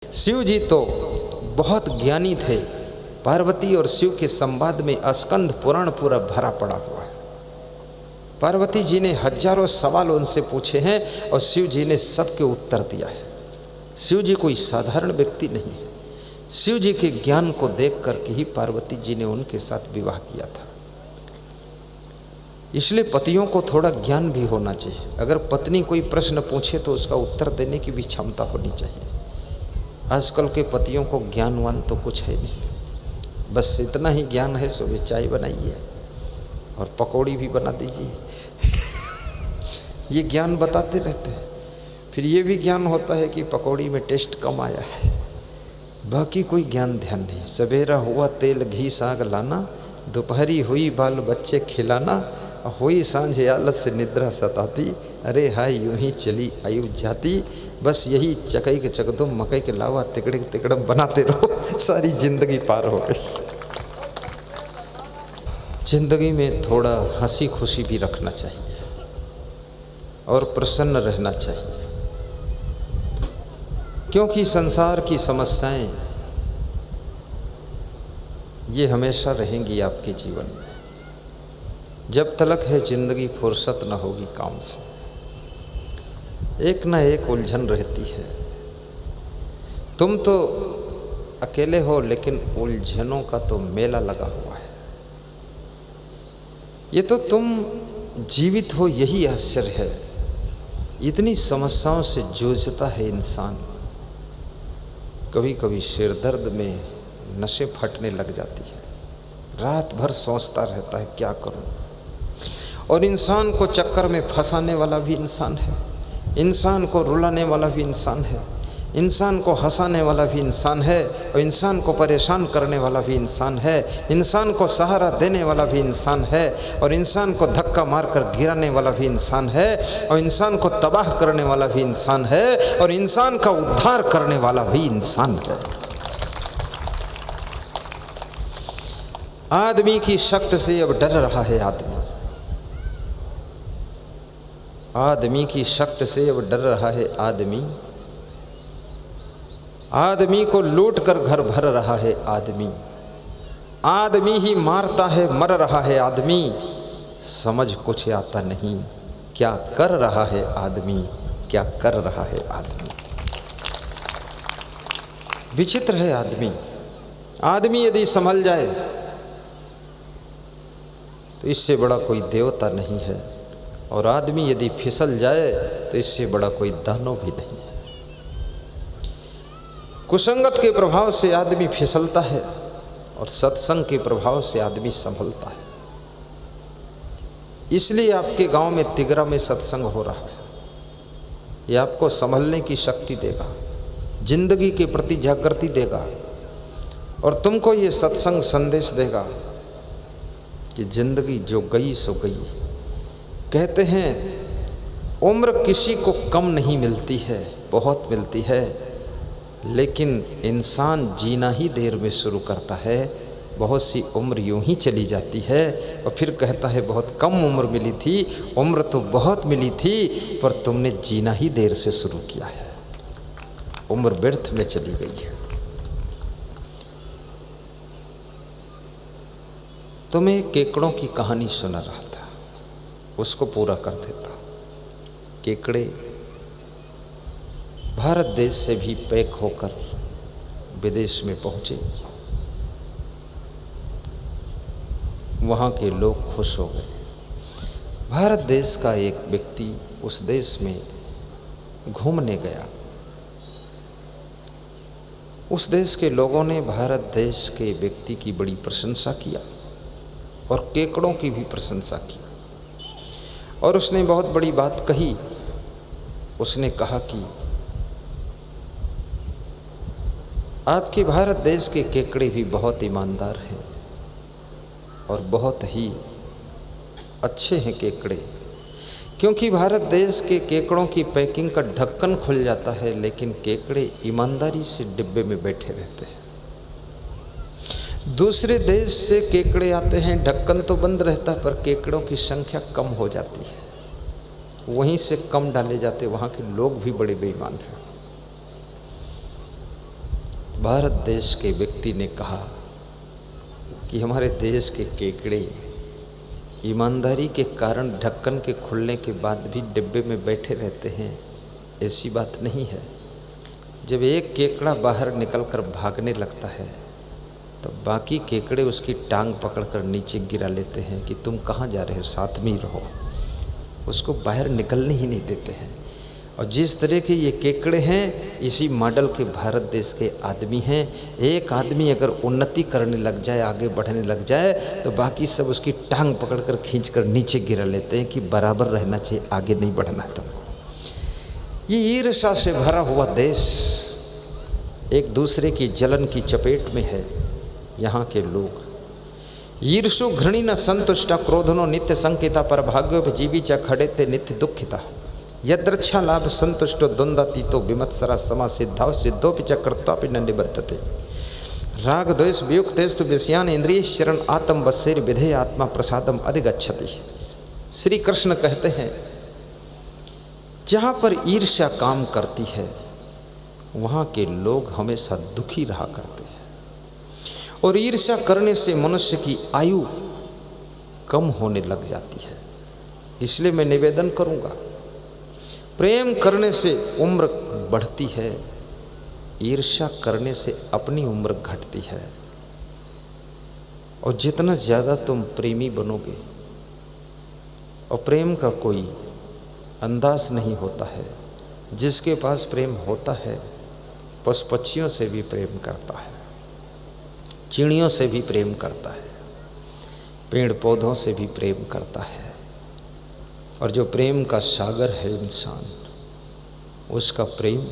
शिव जी तो बहुत ज्ञानी थे। पार्वती और शिव के संवाद में स्कंद पुराण पूरा भरा पड़ा हुआ है। पार्वती जी ने हजारों सवाल उनसे पूछे हैं और शिव जी ने सबके उत्तर दिया है। शिव जी कोई साधारण व्यक्ति नहीं है। शिव जी के ज्ञान को देख करके ही पार्वती जी ने उनके साथ विवाह किया था। इसलिए पतियों को थोड़ा ज्ञान भी होना चाहिए। अगर पत्नी कोई प्रश्न पूछे तो उसका उत्तर देने की भी क्षमता होनी चाहिए। आजकल के पतियों को ज्ञानवान तो कुछ है नहीं, बस इतना ही ज्ञान है, सुबह चाय बनाइए और पकौड़ी भी बना दीजिए ये ज्ञान बताते रहते हैं। फिर ये भी ज्ञान होता है कि पकौड़ी में टेस्ट कम आया है, बाकी कोई ज्ञान ध्यान नहीं। सवेरा हुआ तेल घी साग लाना, दोपहरी हुई बाल बच्चे खिलाना, हुई सांझ आलस से निद्रा सताती, अरे हाय यूं ही चली आयु जाती। बस यही चकई के चकदम मकई के लावा तिकड़े तिकड़म बनाते रहो, सारी जिंदगी पार हो गई। जिंदगी में थोड़ा हंसी खुशी भी रखना चाहिए और प्रसन्न रहना चाहिए, क्योंकि संसार की समस्याएं ये हमेशा रहेंगी आपके जीवन में। जब तलक है जिंदगी फुर्सत न होगी काम से, एक न एक उलझन रहती है। तुम तो अकेले हो लेकिन उलझनों का तो मेला लगा हुआ है। ये तो तुम जीवित हो, यही आश्चर्य है। इतनी समस्याओं से जूझता है इंसान। कभी कभी सिर दर्द में नसें फटने लग जाती है, रात भर सोचता रहता है क्या करूं। और इंसान को चक्कर में फंसाने वाला भी इंसान है, इंसान को रुलाने वाला भी इंसान है, इंसान को हंसाने वाला भी इंसान है, और इंसान को परेशान करने वाला भी इंसान है, इंसान को सहारा देने वाला भी इंसान है, और इंसान को धक्का मारकर गिराने वाला भी इंसान है, और इंसान को तबाह करने वाला भी इंसान है, और इंसान का उद्धार करने वाला भी इंसान है। आदमी की शक्ति से अब डर रहा है आदमी, आदमी की शक्ति से अब डर रहा है आदमी। आदमी को लूट कर घर भर रहा है आदमी, आदमी ही मारता है मर रहा है आदमी। समझ कुछ आता नहीं, क्या कर रहा है आदमी, क्या कर रहा है आदमी। विचित्र है आदमी। आदमी यदि संभल जाए तो इससे बड़ा कोई देवता नहीं है, और आदमी यदि फिसल जाए तो इससे बड़ा कोई दानव भी नहीं है। कुसंगत के प्रभाव से आदमी फिसलता है और सत्संग के प्रभाव से आदमी संभलता है। इसलिए आपके गांव में तिगरा में सत्संग हो रहा है। ये आपको संभलने की शक्ति देगा, जिंदगी के प्रति जागृति देगा, और तुमको ये सत्संग संदेश देगा कि जिंदगी जो गई सो गई। कहते हैं उम्र किसी को कम नहीं मिलती है, बहुत मिलती है, लेकिन इंसान जीना ही देर में शुरू करता है। बहुत सी उम्र यूं ही चली जाती है और फिर कहता है बहुत कम उम्र मिली थी। उम्र तो बहुत मिली थी पर तुमने जीना ही देर से शुरू किया है, उम्र व्यर्थ में चली गई है। तो मैं केकड़ों की कहानी सुना रहा था, उसको पूरा कर देता। केकड़े भारत देश से भी पैक होकर विदेश में पहुंचे। वहाँ के लोग खुश हो गए। भारत देश का एक व्यक्ति उस देश में घूमने गया। उस देश के लोगों ने भारत देश के व्यक्ति की बड़ी प्रशंसा किया और केकड़ों की भी प्रशंसा की। और उसने बहुत बड़ी बात कही। उसने कहा कि आपके भारत देश के केकड़े भी बहुत ईमानदार हैं और बहुत ही अच्छे हैं केकड़े, क्योंकि भारत देश के केकड़ों की पैकिंग का ढक्कन खुल जाता है, लेकिन केकड़े ईमानदारी से डिब्बे में बैठे रहते हैं। दूसरे देश से केकड़े आते हैं, ढक्कन तो बंद रहता है पर केकड़ों की संख्या कम हो जाती है, वहीं से कम डाले जाते। वहाँ के लोग भी बड़े बेईमान हैं। भारत देश के व्यक्ति ने कहा कि हमारे देश के केकड़े ईमानदारी के कारण ढक्कन के खुलने के बाद भी डिब्बे में बैठे रहते हैं। ऐसी बात नहीं है। जब एक केकड़ा बाहर निकलकर भागने लगता है तो बाकी केकड़े उसकी टांग पकड़कर नीचे गिरा लेते हैं कि तुम कहाँ जा रहे हो, साथ में ही रहो। उसको बाहर निकलने ही नहीं देते हैं। और जिस तरह के ये केकड़े हैं, इसी मॉडल के भारत देश के आदमी हैं। एक आदमी अगर उन्नति करने लग जाए, आगे बढ़ने लग जाए, तो बाकी सब उसकी टांग पकड़कर खींचकर नीचे गिरा लेते हैं कि बराबर रहना चाहिए, आगे नहीं बढ़ना है तुमको। ये ईर्ष्या से भरा हुआ देश एक दूसरे की जलन की चपेट में है। यहाँ के लोग ईर्षु घृणी न संतुष्टा क्रोधनो नित्य संकिता पर भाग्यो जीवी च खड़े ते नित्य दुखिता यदृच्छा लाभ संतुष्टो द्वंद्वातीतो विमत्सरा समा सिद्धाव सिद्धोपि च कर्तापि न निबद्धते राग द्वेष वियुक्तेस्तु विषयान इंद्रिय शरण आत्म वस्सेर विधेय आत्मा प्रसादम अधिगच्छति। श्री कृष्ण कहते हैं, जहाँ पर ईर्ष्या काम करती है वहाँ के लोग हमेशा दुखी रहा करते हैं। और ईर्ष्या करने से मनुष्य की आयु कम होने लग जाती है। इसलिए मैं निवेदन करूँगा, प्रेम करने से उम्र बढ़ती है, ईर्ष्या करने से अपनी उम्र घटती है। और जितना ज़्यादा तुम प्रेमी बनोगे, और प्रेम का कोई अंदाज नहीं होता है। जिसके पास प्रेम होता है पशु पक्षियों से भी प्रेम करता है, चिड़ियों से भी प्रेम करता है, पेड़ पौधों से भी प्रेम करता है। और जो प्रेम का सागर है इंसान, उसका प्रेम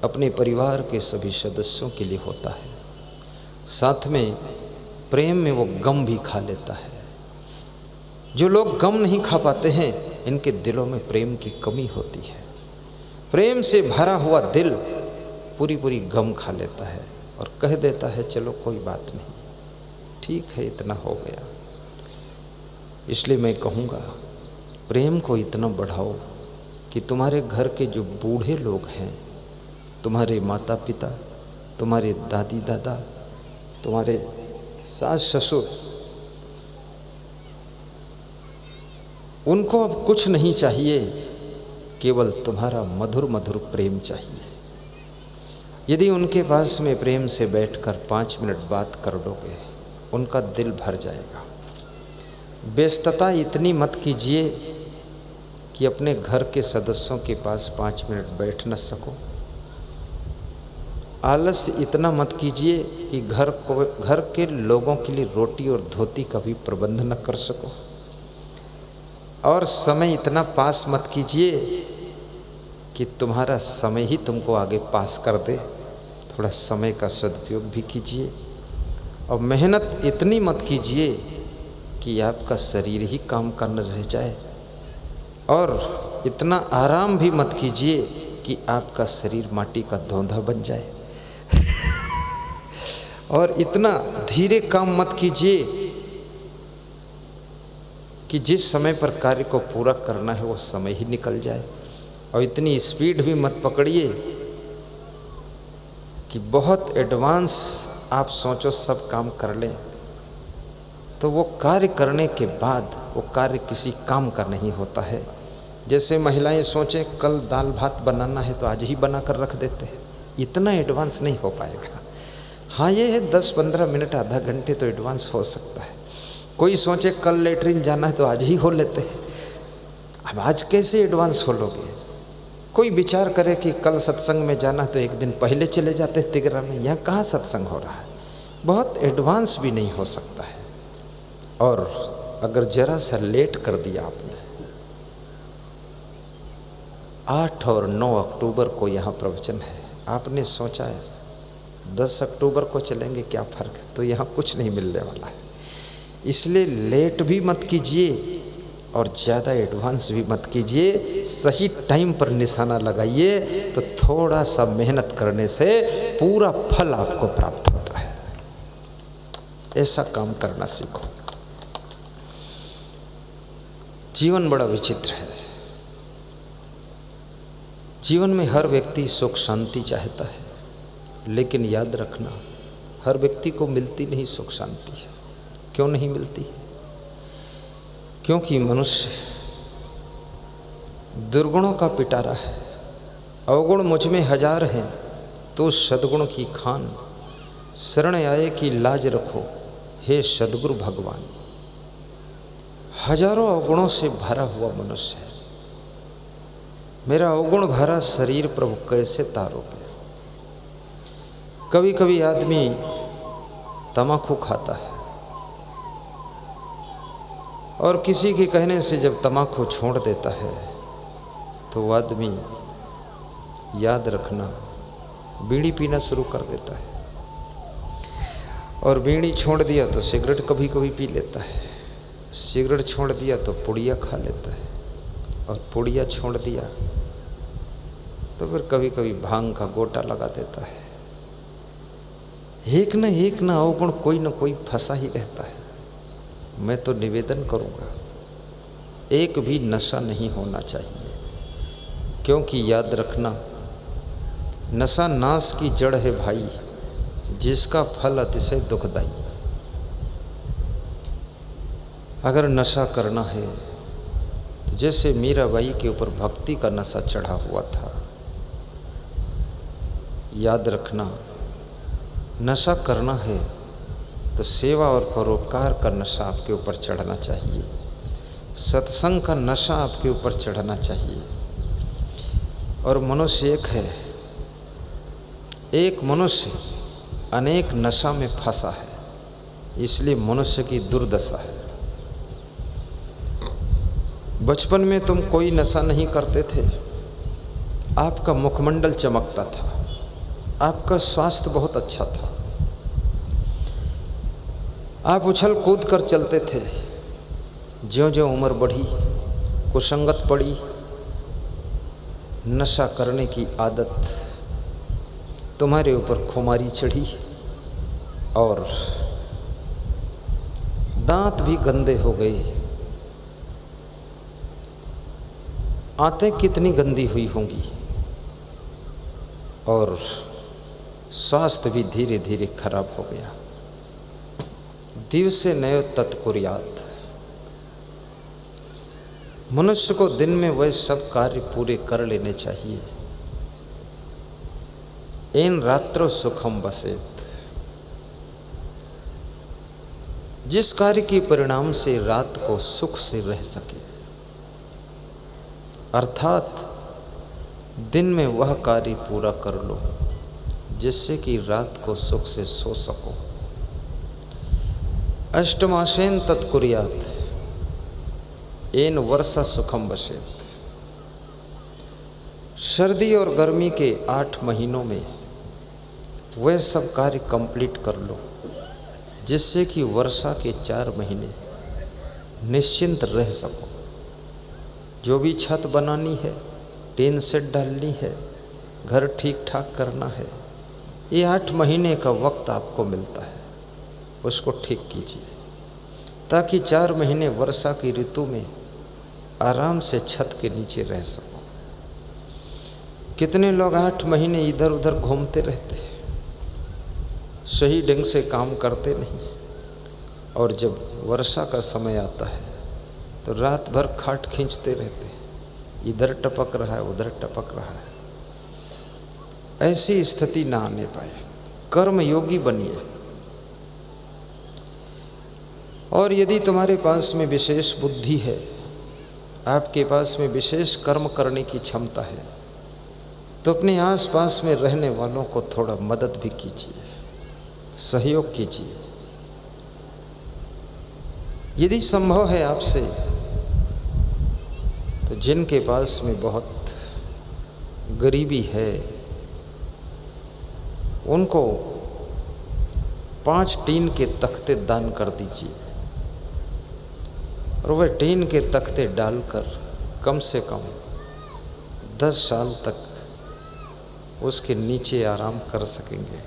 अपने परिवार के सभी सदस्यों के लिए होता है। साथ में प्रेम में वो गम भी खा लेता है। जो लोग गम नहीं खा पाते हैं, इनके दिलों में प्रेम की कमी होती है। प्रेम से भरा हुआ दिल पूरी पूरी गम खा लेता है और कह देता है चलो कोई बात नहीं, ठीक है, इतना हो गया। इसलिए मैं कहूँगा, प्रेम को इतना बढ़ाओ कि तुम्हारे घर के जो बूढ़े लोग हैं, तुम्हारे माता पिता, तुम्हारे दादी दादा, तुम्हारे सास ससुर, उनको अब कुछ नहीं चाहिए, केवल तुम्हारा मधुर मधुर प्रेम चाहिए। यदि उनके पास में प्रेम से बैठकर 5 मिनट बात कर लोगे, उनका दिल भर जाएगा। व्यस्तता इतनी मत कीजिए कि अपने घर के सदस्यों के पास 5 मिनट बैठ न सको। आलस इतना मत कीजिए कि घर के लोगों के लिए रोटी और धोती का भी प्रबंध न कर सको। और समय इतना पास मत कीजिए कि तुम्हारा समय ही तुमको आगे पास कर दे। थोड़ा समय का सदुपयोग भी कीजिए। और मेहनत इतनी मत कीजिए कि आपका शरीर ही काम करने रह जाए। और इतना आराम भी मत कीजिए कि आपका शरीर माटी का धोंधा बन जाए। और इतना धीरे काम मत कीजिए कि जिस समय पर कार्य को पूरा करना है वो समय ही निकल जाए। और इतनी स्पीड भी मत पकड़िए कि बहुत एडवांस आप सोचो सब काम कर लें, तो वो कार्य करने के बाद वो कार्य किसी काम का नहीं होता है। जैसे महिलाएं सोचें कल दाल भात बनाना है तो आज ही बना कर रख देते हैं, इतना एडवांस नहीं हो पाएगा। हाँ, ये है 10-15 मिनट, आधा घंटे तो एडवांस हो सकता है। कोई सोचे कल लेटरिन जाना है तो आज ही हो लेते हैं। अब आज कैसे एडवांस हो लोगे? कोई विचार करे कि कल सत्संग में जाना है तो एक दिन पहले चले जाते हैं तिगरा में। यहाँ कहाँ सत्संग हो रहा है? बहुत एडवांस भी नहीं हो सकता है। और अगर जरा सा लेट कर दिया आपने, 8 और 9 अक्टूबर को यहाँ प्रवचन है, आपने सोचा है 10 अक्टूबर को चलेंगे, क्या फ़र्क है? तो यहाँ कुछ नहीं मिलने वाला है। इसलिए लेट भी मत कीजिए और ज़्यादा एडवांस भी मत कीजिए। सही टाइम पर निशाना लगाइए, तो थोड़ा सा मेहनत करने से पूरा फल आपको प्राप्त होता है। ऐसा काम करना सीखो। जीवन बड़ा विचित्र है। जीवन में हर व्यक्ति सुख शांति चाहता है, लेकिन याद रखना, हर व्यक्ति को मिलती नहीं सुख शांति। क्यों नहीं मिलती? क्योंकि मनुष्य दुर्गुणों का पिटारा है। अवगुण मुझ में हजार हैं तो सद्गुण की खान, शरण आए की लाज रखो हे सद्गुरु भगवान। हजारों अवगुणों से भरा हुआ मनुष्य है। मेरा अवगुण भरा शरीर प्रभु कैसे तारोगे? कभी कभी आदमी तम्बाकू खाता है और किसी के कहने से जब तम्बाकू छोड़ देता है तो वो आदमी, याद रखना, बीड़ी पीना शुरू कर देता है। और बीड़ी छोड़ दिया तो सिगरेट कभी कभी पी लेता है, सिगरेट छोड़ दिया तो पुड़िया खा लेता है, और पुड़िया छोड़ दिया तो फिर कभी कभी भांग का गोटा लगा देता है। एक न अवगुण कोई न कोई फंसा ही रहता है। मैं तो निवेदन करूँगा, एक भी नशा नहीं होना चाहिए, क्योंकि याद रखना, नशा नाश की जड़ है भाई, जिसका फल अतिशय दुखदाई। अगर नशा करना है तो जैसे मीराबाई के ऊपर भक्ति का नशा चढ़ा हुआ था, याद रखना, नशा करना है तो सेवा और परोपकार का नशा आपके ऊपर चढ़ना चाहिए, सत्संग का नशा आपके ऊपर चढ़ना चाहिए। और मनुष्य एक है, एक मनुष्य अनेक नशा में फंसा है, इसलिए मनुष्य की दुर्दशा है। बचपन में तुम कोई नशा नहीं करते थे, आपका मुखमंडल चमकता था, आपका स्वास्थ्य बहुत अच्छा था, आप उछल कूद कर चलते थे। ज्यों-ज्यों उम्र बढ़ी, कुसंगत पड़ी, नशा करने की आदत तुम्हारे ऊपर खुमारी चढ़ी और दांत भी गंदे हो गए। आंतें कितनी गंदी हुई होंगी और स्वास्थ्य भी धीरे धीरे खराब हो गया। दिवसे नयो तत्कुर्यात। मनुष्य को दिन में वह सब कार्य पूरे कर लेने चाहिए। एन रात्रो सुखम बसेत। जिस कार्य के परिणाम से रात को सुख से रह सके, अर्थात दिन में वह कार्य पूरा कर लो जिससे कि रात को सुख से सो सको। अष्टमासेन तत्कुर्यात एन वर्षा सुखम बसेत। सर्दी और गर्मी के 8 महीनों में वह सब कार्य कंप्लीट कर लो जिससे कि वर्षा के 4 महीने निश्चिंत रह सको। जो भी छत बनानी है, टीन सेट डालनी है, घर ठीक ठाक करना है, ये 8 महीने का वक्त आपको मिलता है, उसको ठीक कीजिए ताकि 4 महीने वर्षा की ऋतु में आराम से छत के नीचे रह सको। कितने लोग 8 महीने इधर उधर घूमते रहते, सही ढंग से काम करते नहीं, और जब वर्षा का समय आता है तो रात भर खाट खींचते रहते, इधर टपक रहा है उधर टपक रहा है। ऐसी स्थिति ना आने पाए। कर्म योगी बनिए। और यदि तुम्हारे पास में विशेष बुद्धि है, आपके पास में विशेष कर्म करने की क्षमता है, तो अपने आसपास में रहने वालों को थोड़ा मदद भी कीजिए, सहयोग कीजिए। यदि संभव है आपसे, तो जिनके पास में बहुत गरीबी है उनको 5 टीन के तख्ते दान कर दीजिए, और वह टीन के तख्ते डालकर कम से कम 10 साल तक उसके नीचे आराम कर सकेंगे।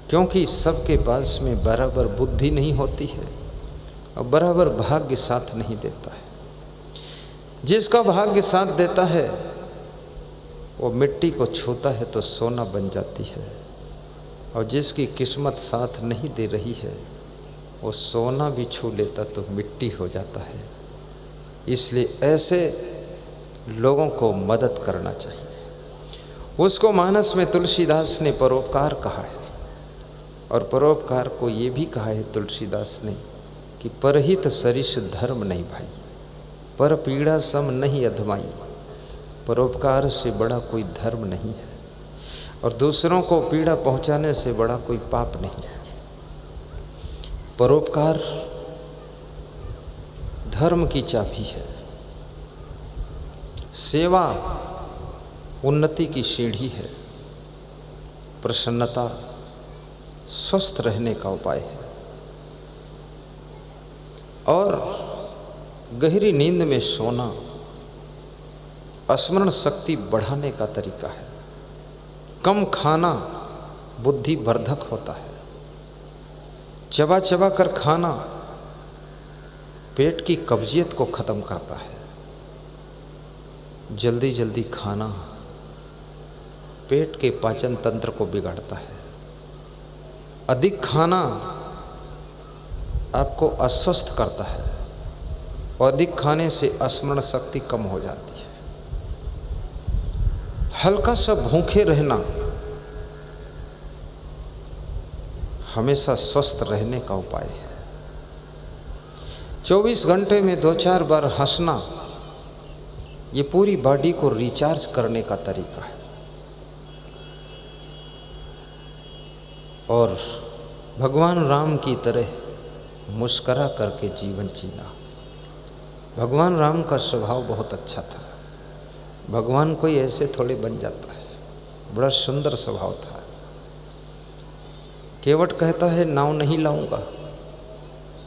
क्योंकि सबके पास में बराबर बुद्धि नहीं होती है और बराबर भाग्य साथ नहीं देता है। जिसका भाग्य साथ देता है वो मिट्टी को छूता है तो सोना बन जाती है, और जिसकी किस्मत साथ नहीं दे रही है वो सोना भी छू लेता तो मिट्टी हो जाता है। इसलिए ऐसे लोगों को मदद करना चाहिए। उसको मानस में तुलसीदास ने परोपकार कहा है, और परोपकार को ये भी कहा है तुलसीदास ने कि परहित सरिस धर्म नहीं भाई, पर पीड़ा सम नहीं अधमाई। परोपकार से बड़ा कोई धर्म नहीं है, और दूसरों को पीड़ा पहुंचाने से बड़ा कोई पाप नहीं है। परोपकार धर्म की चाबी है। सेवा उन्नति की सीढ़ी है। प्रसन्नता स्वस्थ रहने का उपाय है, और गहरी नींद में सोना स्मरण शक्ति बढ़ाने का तरीका है। कम खाना बुद्धि वर्धक होता है। चबा चबा कर खाना पेट की कब्जियत को खत्म करता है। जल्दी जल्दी खाना पेट के पाचन तंत्र को बिगाड़ता है। अधिक खाना आपको अस्वस्थ करता है, और अधिक खाने से स्मरण शक्ति कम हो जाती है। हल्का सा भूखे रहना हमेशा स्वस्थ रहने का उपाय है। 24 घंटे में 2-4 बार हंसना ये पूरी बॉडी को रिचार्ज करने का तरीका है। और भगवान राम की तरह मुस्करा करके जीवन जीना। भगवान राम का स्वभाव बहुत अच्छा था। भगवान कोई ऐसे थोड़े बन जाता है, बड़ा सुंदर स्वभाव था। केवट कहता है नाव नहीं लाऊंगा,